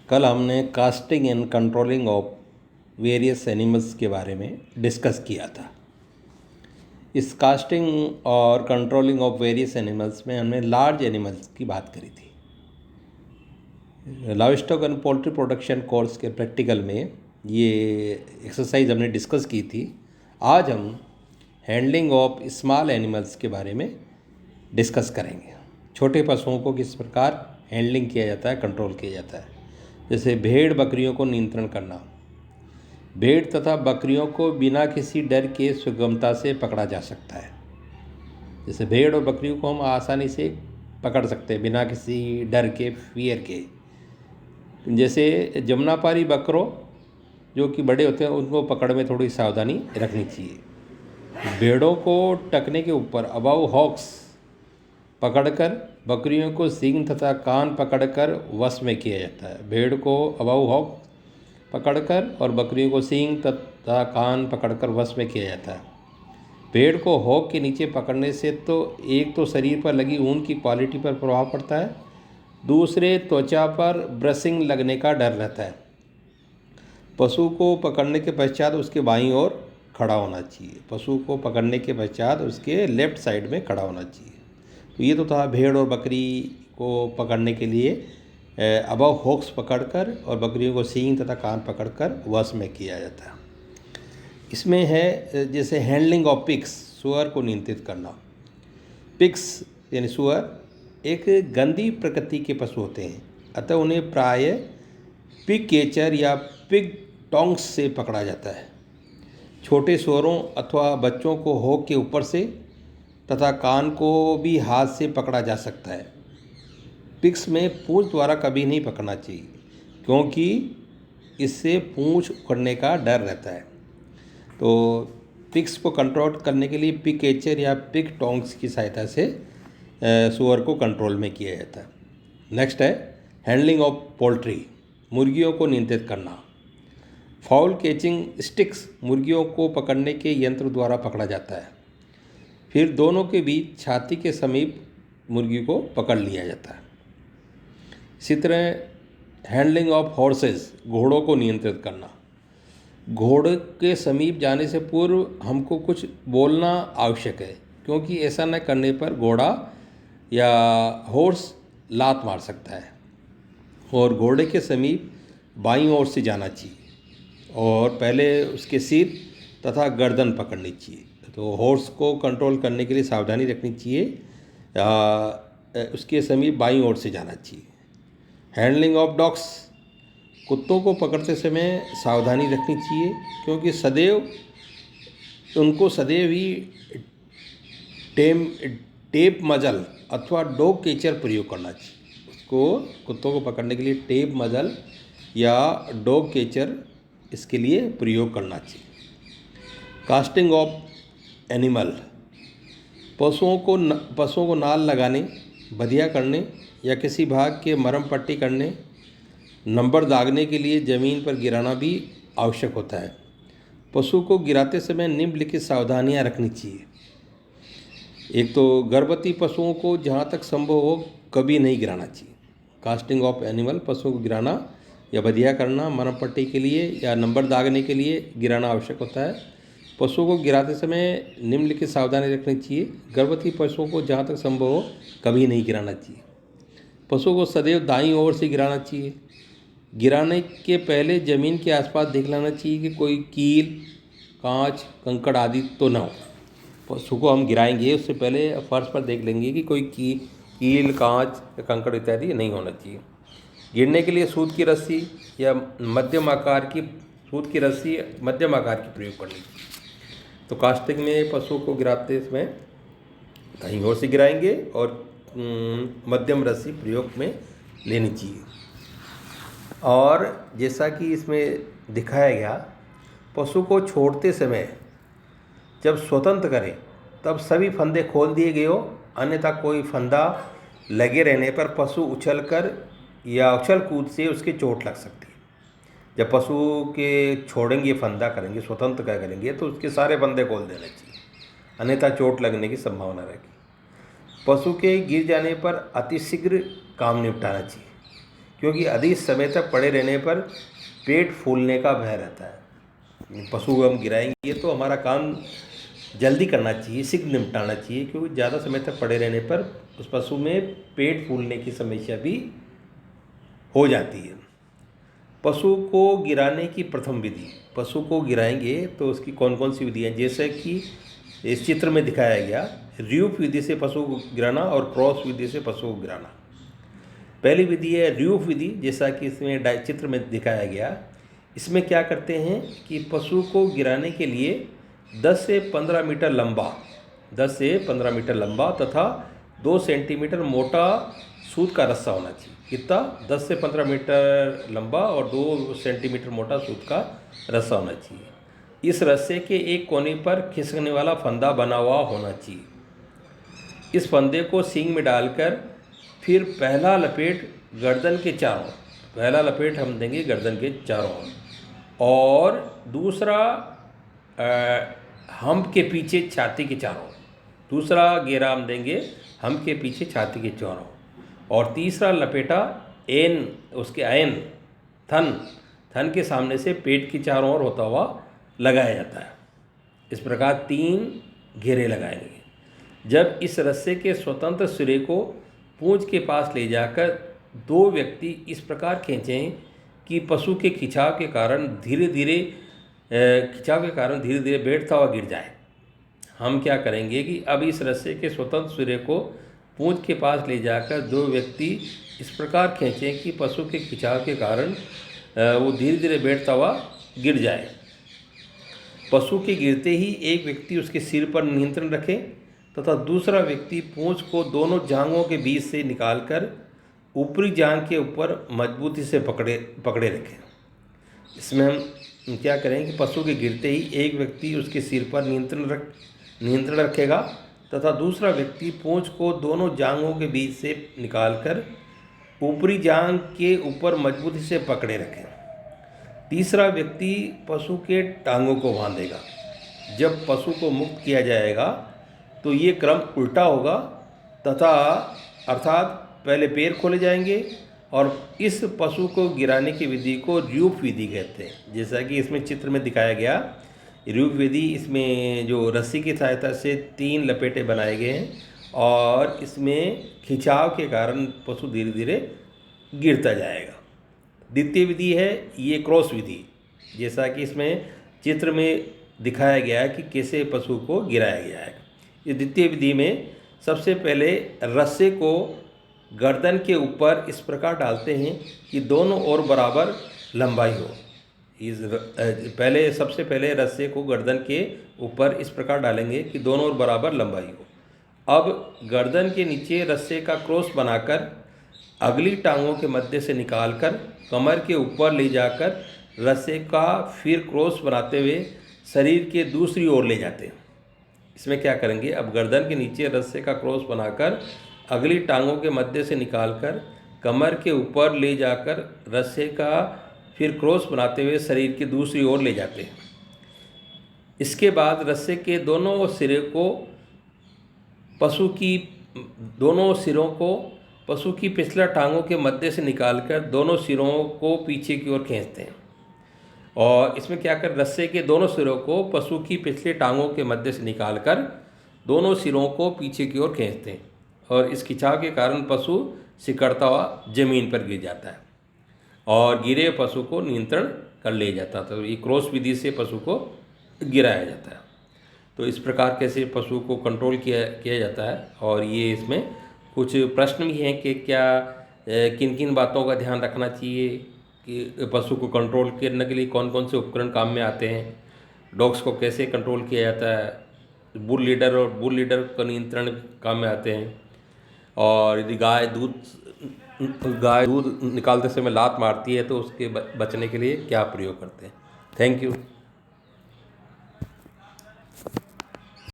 कल हमने casting and controlling of various animals के बारे में डिस्कस किया था। इस कास्टिंग और कंट्रोलिंग ऑफ वेरियस एनिमल्स में हमने लार्ज एनिमल्स की बात करी थी। Livestock and poultry production course के प्रैक्टिकल में ये एक्सरसाइज हमने डिस्कस की थी। आज हम हैंडलिंग ऑफ स्मॉल एनिमल्स के बारे में डिस्कस करेंगे। छोटे पशुओं को किस प्रकार हैंडलिंग किया जाता है, कंट्रोल किया जाता है। जैसे भेड़ बकरियों को नियंत्रण करना। भेड़ तथा बकरियों को बिना किसी डर के सुगमता से पकड़ा जा सकता है। जैसे भेड़ और बकरियों को हम आसानी से पकड़ सकते हैं बिना किसी डर के, फियर के। जैसे जमुनापारी बकरों जो कि बड़े होते हैं, उनको पकड़ में थोड़ी सावधानी रखनी चाहिए। भेड़ों को टखने के ऊपर अबाउ हॉक्स पकड़कर बकरियों को सींग तथा कान पकड़कर वश में किया जाता है। भेड़ को अबाउ हॉक पकड़कर और बकरियों को सींग तथा कान पकड़कर वश में किया जाता है। भेड़ को हॉक के नीचे पकड़ने से तो एक तो शरीर पर लगी ऊन की क्वालिटी पर प्रभाव पड़ता है, दूसरे त्वचा पर ब्रशिंग लगने का डर रहता है। पशु को पकड़ने के पश्चात उसके बाईं ओर खड़ा होना चाहिए। पशु को पकड़ने के पश्चात उसके लेफ्ट साइड में खड़ा होना चाहिए। तो ये तो था भेड़ और बकरी को पकड़ने के लिए अबव हॉक्स पकड़कर और बकरियों को सींग तथा कान पकड़कर वश में किया जाता है। इसमें है जैसे हैंडलिंग ऑफ पिग्स, सुअर को नियंत्रित करना। पिग्स यानी सुअर एक गंदी प्रकृति के पशु होते हैं, अतः उन्हें प्राय पिग कैचर या पिग टोंग्स से पकड़ा जाता है। छोटे सुअरों अथवा बच्चों को हॉक के ऊपर से तथा कान को भी हाथ से पकड़ा जा सकता है। पिग्स में पूंछ द्वारा कभी नहीं पकड़ना चाहिए, क्योंकि इससे पूंछ उखड़ने का डर रहता है। तो पिग्स को कंट्रोल करने के लिए पिग कैचर या पिग टोंग्स की सहायता से सुअर को कंट्रोल में किया जाता है। नेक्स्ट है हैंडलिंग ऑफ पोल्ट्री, मुर्गियों को नियंत्रित करना। फाउल कैचिंग स्टिक्स मुर्गियों को पकड़ने के यंत्र द्वारा पकड़ा जाता है। फिर दोनों के बीच छाती के समीप मुर्गी को पकड़ लिया जाता है। इसी तरह हैंडलिंग ऑफ हॉर्सेस, घोड़ों को नियंत्रित करना। घोड़े के समीप जाने से पूर्व हमको कुछ बोलना आवश्यक है, क्योंकि ऐसा न करने पर घोड़ा या हॉर्स लात मार सकता है। और घोड़े के समीप बाईं ओर से जाना चाहिए और पहले उसके सिर तथा गर्दन पकड़नी चाहिए। तो हॉर्स को कंट्रोल करने के लिए सावधानी रखनी चाहिए, उसके समीप बाईं ओर से जाना चाहिए। हैंडलिंग ऑफ डॉग्स, कुत्तों को पकड़ते समय सावधानी रखनी चाहिए, क्योंकि उनको सदैव ही टेप मजल अथवा डॉग कैचर प्रयोग करना चाहिए। उसको कुत्तों को पकड़ने के लिए टेप मजल या डॉग कैचर इसके लिए प्रयोग करना चाहिए। कास्टिंग ऑफ एनिमल, पशुओं को नाल लगाने, बधिया करने या किसी भाग के मरम पट्टी करने, नंबर दागने के लिए ज़मीन पर गिराना भी आवश्यक होता है। पशु को गिराते समय निम्नलिखित सावधानियां रखनी चाहिए। एक तो गर्भवती पशुओं को जहाँ तक संभव हो कभी नहीं गिराना चाहिए। कास्टिंग ऑफ एनिमल, पशुओं को गिराना या बधिया करना, मरम पट्टी के लिए या नंबर दागने के लिए गिराना आवश्यक होता है। पशुओं को गिराते समय निम्नलिखित सावधानी रखनी चाहिए। गर्भवती पशुओं को जहाँ तक संभव हो कभी नहीं गिराना चाहिए। पशुओं को सदैव दाईं ओर से गिराना चाहिए। गिराने के पहले ज़मीन के आसपास देख लेना चाहिए कि कोई कील, कांच, कंकड़ आदि तो न हो। पशु को हम गिराएंगे उससे पहले फर्श पर देख लेंगे कि कोई कील, कांच, कंकड़ इत्यादि नहीं होना चाहिए। गिरने के लिए सूत की रस्सी या मध्यम आकार की प्रयोग करनी चाहिए। तो कास्टिंग में पशु को गिराते समय दाईं ओर से गिराएंगे और मध्यम रस्सी प्रयोग में लेनी चाहिए। और जैसा कि इसमें दिखाया गया, पशु को छोड़ते समय जब स्वतंत्र करें तब सभी फंदे खोल दिए गए हो, अन्यथा कोई फंदा लगे रहने पर पशु उछलकर या उछल कूद से उसके चोट लग सकती है। जब पशु के छोड़ेंगे, फंदा करेंगे, स्वतंत्र करेंगे, तो उसके सारे फंदे खोल देने चाहिए, अन्यथा चोट लगने की संभावना रहेगी। पशु के गिर जाने पर अतिशीघ्र काम निपटाना चाहिए, क्योंकि अधिक समय तक पड़े रहने पर पेट फूलने का भय रहता है। पशु को हम गिराएंगे तो हमारा काम जल्दी करना चाहिए, शीघ्र निपटाना चाहिए, क्योंकि ज़्यादा समय तक पड़े रहने पर उस पशु में पेट फूलने की समस्या भी हो जाती है। पशु को गिराने की प्रथम विधि, पशु को गिराएंगे तो उसकी कौन कौन सी विधि हैं, जैसे कि इस चित्र में दिखाया गया, र्यूफ विधि से पशु को गिराना और क्रॉस विधि से पशु को गिराना। पहली विधि है र्यूफ विधि, जैसा कि इसमें चित्र में दिखाया गया। इसमें क्या करते हैं कि पशु को गिराने के लिए 10 से 15 मीटर लंबा 10 से 15 मीटर लंबा तथा 2 सेंटीमीटर मोटा सूत का रस्सा होना चाहिए। कितना? 10 से 15 मीटर लंबा और 2 सेंटीमीटर मोटा सूत का रस्सा होना चाहिए। इस रस्से के एक कोने पर खिसकने वाला फंदा बना हुआ होना चाहिए। इस फंदे को सींग में डालकर फिर पहला लपेट गर्दन के चारों, पहला लपेट हम देंगे गर्दन के चारों और दूसरा हम्प के पीछे छाती के चारों, दूसरा घेरा हम देंगे हम्प के पीछे छाती के चारों और तीसरा लपेटा उसके थन के सामने से पेट के चारों ओर होता हुआ लगाया जाता है। इस प्रकार 3 घेरे लगाएंगे। जब इस रस्से के स्वतंत्र सिरे को पूंछ के पास ले जाकर 2 व्यक्ति इस प्रकार खींचें कि पशु के खिंचाव के कारण धीरे धीरे बैठता हुआ गिर जाए। हम क्या करेंगे कि अब इस रस्से के स्वतंत्र सिरे को पूंछ के पास ले जाकर 2 व्यक्ति इस प्रकार खींचें कि पशु के खिंचाव के कारण वो धीरे धीरे बैठता हुआ गिर जाए। पशु के गिरते ही एक व्यक्ति उसके सिर पर नियंत्रण रखे तथा दूसरा व्यक्ति पूंछ को दोनों जांघों के बीच से निकालकर ऊपरी जांघ के ऊपर मजबूती से पकड़े रखें। इसमें हम क्या करें कि पशु के गिरते ही एक व्यक्ति उसके सिर पर नियंत्रण रखेगा तथा दूसरा व्यक्ति पूंछ को दोनों जांघों के बीच से निकालकर ऊपरी जांघ के ऊपर मजबूती से पकड़े रखें। तीसरा व्यक्ति पशु के टांगों को बांधेगा। जब पशु को मुक्त किया जाएगा तो ये क्रम उल्टा होगा तथा अर्थात पहले पैर खोले जाएंगे और इस पशु को गिराने की विधि को र्यूफ विधि कहते हैं। जैसा कि इसमें चित्र में दिखाया गया, र्यूफ विधि, इसमें जो रस्सी की सहायता से 3 लपेटे बनाए गए हैं और इसमें खिंचाव के कारण पशु धीरे धीरे गिरता जाएगा। द्वितीय विधि है ये क्रॉस विधि, जैसा कि इसमें चित्र में दिखाया गया है कि कैसे पशु को गिराया गया है। इस द्वितीय विधि में सबसे पहले रस्से को गर्दन के ऊपर इस प्रकार डालते हैं कि दोनों ओर बराबर लंबाई हो। सबसे पहले रस्से को गर्दन के ऊपर इस प्रकार डालेंगे कि दोनों ओर बराबर लंबाई हो। अब गर्दन के नीचे रस्से का क्रॉस बनाकर अगली टांगों के मध्य से निकालकर कमर के ऊपर ले जाकर रस्से का फिर क्रॉस बनाते हुए शरीर के दूसरी ओर ले जाते हैं। इसमें क्या करेंगे, अब गर्दन के नीचे रस्से का क्रॉस बनाकर अगली टांगों के मध्य से निकालकर कमर के ऊपर ले जाकर रस्से का फिर क्रॉस बनाते हुए शरीर की दूसरी ओर ले जाते हैं। इसके बाद रस्से के दोनों सिरों को पशु की पिछला टांगों के मध्य से निकालकर दोनों सिरों को पीछे की ओर खींचते हैं और इसमें क्या कर रस्से के दोनों सिरों को पशु की पिछले टांगों के मध्य से निकालकर दोनों सिरों को पीछे की ओर खींचते हैं और इस खिंचाव के कारण पशु सिकड़ता हुआ जमीन पर गिर जाता है और गिरे पशु को नियंत्रण कर ले जाता है। तो ये क्रॉस विधि से पशु को गिराया जाता है। तो इस प्रकार कैसे पशु को कंट्रोल किया जाता है। और ये इसमें कुछ प्रश्न भी हैं कि क्या किन किन बातों का ध्यान रखना चाहिए कि पशु को कंट्रोल करने के लिए कौन कौन से उपकरण काम में आते हैं, डॉग्स को कैसे कंट्रोल किया जाता है, बुल लीडर का नियंत्रण काम में आते हैं, और यदि गाय दूध निकालते समय लात मारती है तो उसके बचने के लिए क्या प्रयोग करते हैं। Thank you.